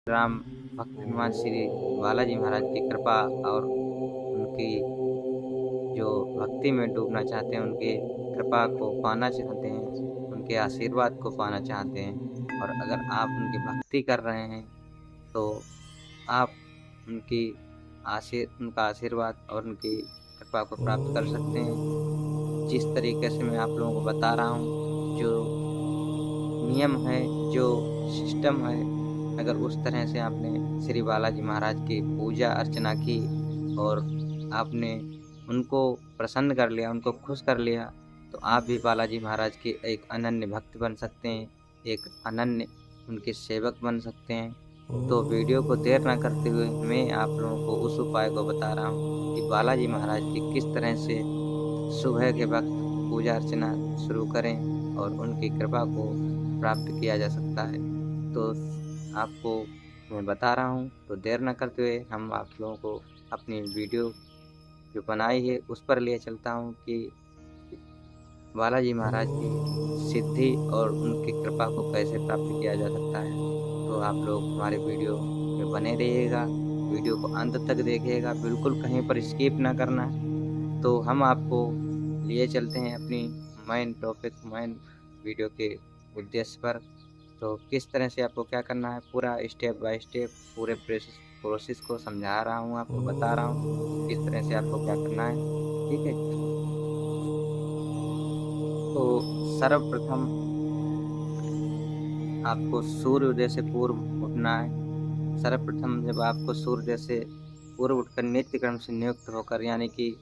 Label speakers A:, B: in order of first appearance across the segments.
A: राम भक्त हनुमान श्री बालाजी महाराज की कृपा और उनकी जो भक्ति में डूबना चाहते हैं, उनके कृपा को पाना चाहते हैं, उनके आशीर्वाद को पाना चाहते हैं, और अगर आप उनकी भक्ति कर रहे हैं तो आप उनका आशीर्वाद और उनकी कृपा को प्राप्त कर सकते हैं। जिस तरीके से मैं आप लोगों को बता रहा हूँ, जो नियम है, जो सिस्टम है, अगर उस तरह से आपने श्री बालाजी महाराज की पूजा अर्चना की और आपने उनको प्रसन्न कर लिया, उनको खुश कर लिया, तो आप भी बालाजी महाराज के एक अनन्य भक्त बन सकते हैं, एक अनन्य उनके सेवक बन सकते हैं। तो वीडियो को देर ना करते हुए मैं आप लोगों को उस उपाय को बता रहा हूँ कि बालाजी महाराज की किस तरह से सुबह के वक्त पूजा अर्चना शुरू करें और उनकी कृपा को प्राप्त किया जा सकता है। तो आपको मैं बता रहा हूँ, तो देर न करते हुए हम आप लोगों को अपनी वीडियो जो बनाई है उस पर ले चलता हूँ कि बालाजी महाराज की सिद्धि और उनकी कृपा को कैसे प्राप्त किया जा सकता है। तो आप लोग हमारे वीडियो में बने रहिएगा, वीडियो को अंत तक देखिएगा, बिल्कुल कहीं पर स्किप ना करना है। तो हम आपको लिए चलते हैं अपनी मेन टॉपिक, मेन वीडियो के उद्देश्य पर। तो किस तरह से आपको क्या करना है, पूरा स्टेप बाय स्टेप पूरे प्रोसेस को समझा रहा हूँ, आपको बता रहा हूँ किस तरह से आपको क्या करना है। ठीक है, तो सर्वप्रथम आपको सूर्योदय से पूर्व उठना है। सर्वप्रथम जब आपको सूर्योदय से पूर्व उठकर नित्य कर्म से नियुक्त होकर, यानी कि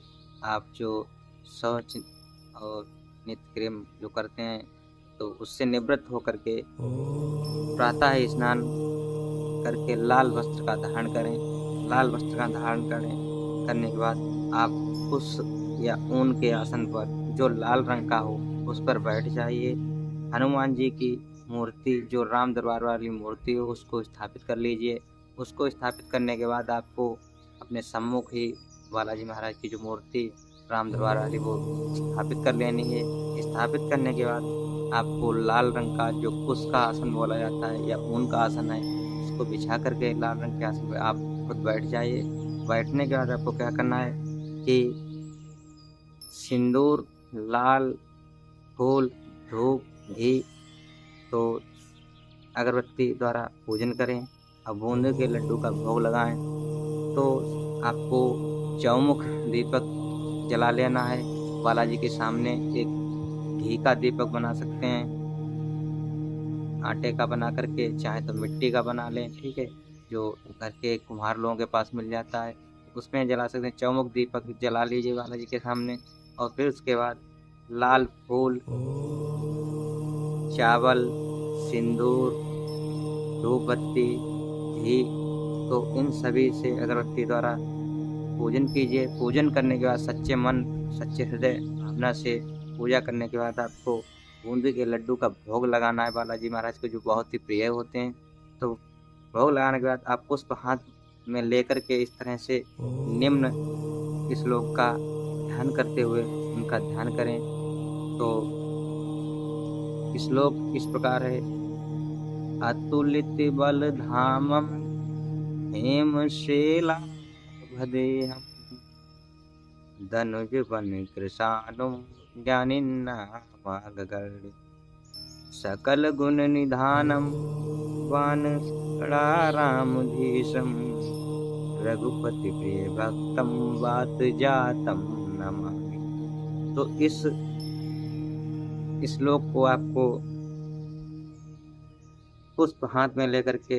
A: आप जो शौच और नित्य क्रिया जो करते हैं तो उससे निवृत्त होकर के प्रातः स्नान करके लाल वस्त्र का धारण करें। लाल वस्त्र का धारण करने के बाद आप उस या ऊन के आसन पर जो लाल रंग का हो उस पर बैठ जाइए। हनुमान जी की मूर्ति, जो राम दरबार वाली मूर्ति हो, उसको स्थापित कर लीजिए। उसको स्थापित करने के बाद आपको अपने सम्मुख ही बालाजी महाराज की जो मूर्ति राम दरबार वाली वो स्थापित कर लेनी है। स्थापित करने के बाद आपको लाल रंग का जो कुश का आसन बोला जाता है या ऊन का आसन है, उसको बिछा करके लाल रंग के आसन पर आप खुद बैठ जाइए। बैठने के बाद आपको क्या करना है कि सिंदूर, लाल फूल, धूप, घी तो अगरबत्ती द्वारा पूजन करें और बूंदे के लड्डू का भोग लगाएं। तो आपको चौमुख दीपक जला लेना है बालाजी के सामने। एक घी का दीपक बना सकते हैं, आटे का बना करके, चाहे तो मिट्टी का बना लें, ठीक है, जो घर के कुम्हार लोगों के पास मिल जाता है, उसमें जला सकते हैं। चौमुख दीपक जला लीजिए बालाजी के सामने और फिर उसके बाद लाल फूल, चावल, सिंदूर, धूप बत्ती, घी, तो इन सभी से अगरबत्ती द्वारा पूजन कीजिए। पूजन करने के बाद सच्चे मन, सच्चे हृदय भावना से पूजा करने के बाद आपको बूंदी के लड्डू का भोग लगाना है बालाजी महाराज को, जो बहुत ही प्रिय होते हैं। तो भोग लगाने के बाद आप पुष्प हाथ में लेकर के इस तरह से निम्न श्लोक का ध्यान करते हुए उनका ध्यान करें। तो श्लोक इस प्रकार है। अतुलित बल धामम हेमशैलाभदेहम् धनुज बन कृशानुम ज्ञानिन्नामागगर्य सकल गुण निधानम वानरारामधीशम रघुपति प्रिय भक्तम वात जातम नमामि। तो इस श्लोक को आपको पुष्प हाथ में लेकर के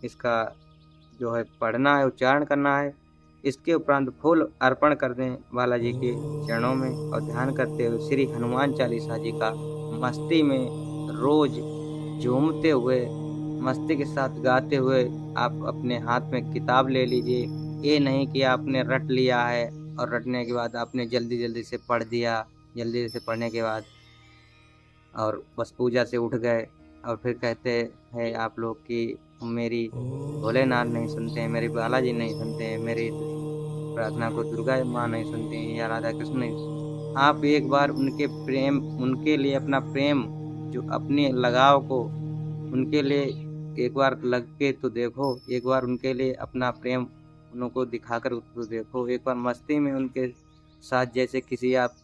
A: इसका जो है पढ़ना है, उच्चारण करना है। इसके उपरांत फूल अर्पण कर दें बालाजी के चरणों में और ध्यान करते हुए श्री हनुमान चालीसा जी का मस्ती में रोज झूमते हुए, मस्ती के साथ गाते हुए आप अपने हाथ में किताब ले लीजिए। ये नहीं कि आपने रट लिया है और रटने के बाद आपने जल्दी जल्दी से पढ़ दिया, जल्दी से पढ़ने के बाद और बस पूजा से उठ गए और फिर कहते हैं आप लोग कि मेरी भोलेनाथ नहीं सुनते हैं, मेरी बालाजी नहीं सुनते हैं, मेरी प्रार्थना को दुर्गा माँ नहीं सुनती हैं या राधा कृष्ण नहीं। आप एक बार उनके प्रेम, उनके लिए अपना प्रेम, जो अपने लगाव को उनके लिए एक बार लग के तो देखो, एक बार उनके लिए अपना प्रेम उनको दिखाकर उसको देखो। एक बार मस्ती में उनके साथ, जैसे किसी आप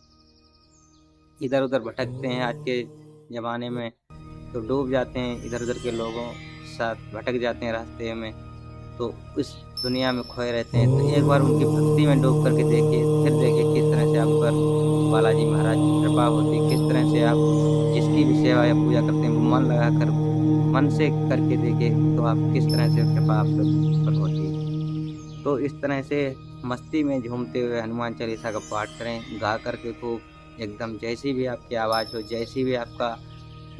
A: इधर उधर भटकते हैं आज के ज़माने में तो डूब जाते हैं, इधर उधर के लोगों साथ भटक जाते हैं रास्ते में, तो इस दुनिया में खोए रहते हैं। तो एक बार उनकी भक्ति में डूब करके देखिए, फिर देखिए किस तरह से आप पर बालाजी महाराज की कृपा होती है, किस तरह से आप जिसकी भी सेवा या पूजा करते हैं मन लगा कर मन से करके देखिए तो आप किस तरह से कृपा आप पर होती है। तो इस तरह से मस्ती में झूमते हुए हनुमान चालीसा का पाठ करें, गा करके खूब एकदम, जैसी भी आपकी आवाज़ हो, जैसी भी आपका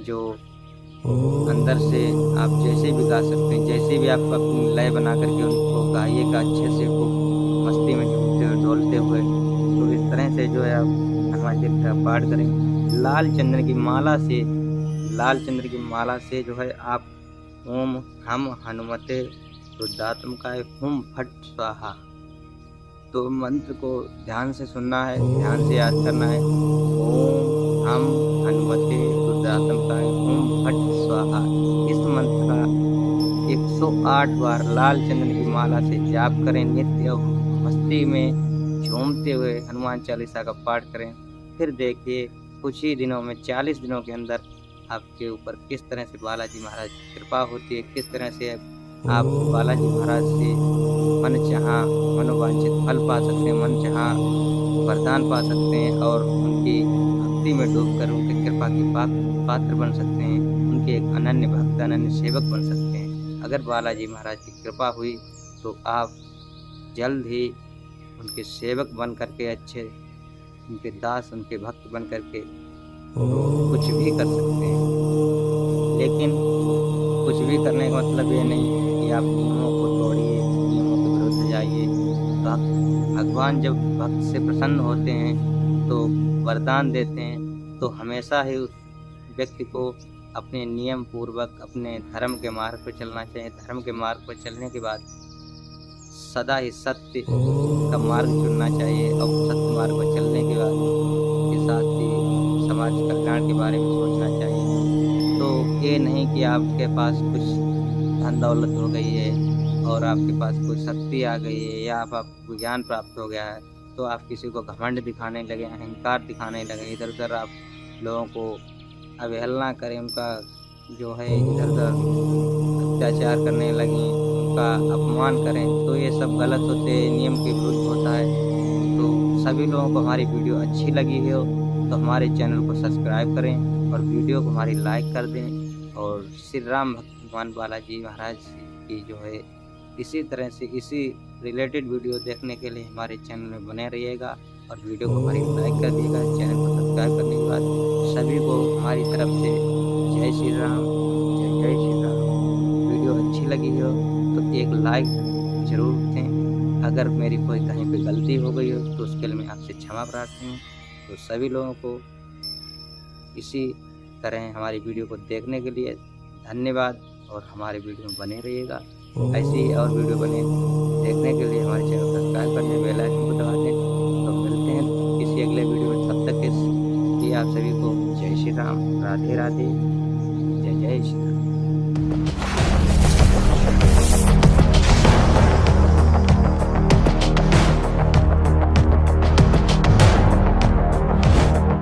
A: जो अंदर से आप जैसे भी गा सकते हैं, जैसे भी आप अपनी लय बना करके उनको गाइएगा अच्छे से, खूब मस्ती में झूमते हुए ढोलते हुए। तो इस तरह से जो है आप हनुमान चालीसा का पाठ करें। लाल चंद्र की माला से जो है आप ओम हम हनुमते रुद्रात्मकाय हुम फट स्वाहा, तो मंत्र को ध्यान से सुनना है, ध्यान से याद करना है। ओम हम हनुमते रुद्रात्मकाय हुम फट स्वाहा, इस मंत्र का 108 बार लाल चंदन की माला से जाप करें नित्य, मस्ती में झूमते हुए हनुमान चालीसा का पाठ करें। फिर देखिए कुछ ही दिनों में, 40 दिनों के अंदर आपके ऊपर किस तरह से बालाजी महाराज की कृपा होती है, किस तरह से आप बालाजी महाराज से मन चाहा मनोवांछित फल पा सकते हैं, मन चाहा वरदान पा सकते हैं और उनकी भक्ति में डूबकर उनकी कृपा के पात्र बन सकते हैं, उनके एक अनन्य भक्त, अनन्य सेवक बन सकते हैं। अगर बालाजी महाराज की कृपा हुई तो आप जल्द ही उनके सेवक बन करके, अच्छे उनके दास, उनके भक्त बन करके तो कुछ भी कर सकते हैं। लेकिन कुछ भी करने का मतलब ये नहीं कि आप नियमों को तोड़िए, नियमों के विरुद्ध जाइए। भगवान जब भक्त से प्रसन्न होते हैं तो वरदान देते हैं, तो हमेशा ही उस व्यक्ति को अपने नियम पूर्वक अपने धर्म के मार्ग पर चलना चाहिए। धर्म के मार्ग पर चलने के बाद सदा ही सत्य का मार्ग चुनना चाहिए और सत्य मार्ग पर चलने के बाद के साथ ही समाज कल्याण के बारे में सोचना चाहिए। तो ये नहीं कि आपके पास कुछ धन दौलत हो गई है और आपके पास कोई शक्ति आ गई है या आपको ज्ञान प्राप्त हो गया है तो आप किसी को घमंड दिखाने लगे, अहंकार दिखाने लगे, इधर उधर आप लोगों को अवहेलना करें, उनका जो है इधर उधर अत्याचार करने लगे, उनका अपमान करें, तो ये सब गलत होते, नियम के विरुद्ध होता है। तो सभी लोगों को हमारी वीडियो अच्छी लगी हो तो हमारे चैनल को सब्सक्राइब करें और वीडियो को हमारी लाइक कर दें। और श्री राम भगवान बालाजी महाराज की जो है इसी तरह से इसी रिलेटेड वीडियो देखने के लिए हमारे चैनल में बने रहिएगा और वीडियो को हमारी लाइक कर दिएगा। चैनल को सब्सक्राइब करने के बाद सभी को हमारी तरफ से जय श्री राम, जय श्री राम। वीडियो अच्छी लगी हो तो एक लाइक जरूर दें। अगर मेरी कोई कहीं पे गलती हो गई हो तो उसके लिए मैं आपसे क्षमा प्रार्थी हूँ। तो सभी लोगों को इसी तरह हमारी वीडियो को देखने के लिए धन्यवाद और हमारे वीडियो में बने रहिएगा। ऐसी और वीडियो बने देखने के लिए हमारे चैनल को सब्सक्राइब करने, बेल आइकन को दबा दें। तो मिलते हैं किसी अगले वीडियो में, तब तक के लिए आप सभी को जय श्री राम, राधे राधे, जय जय श्री राम।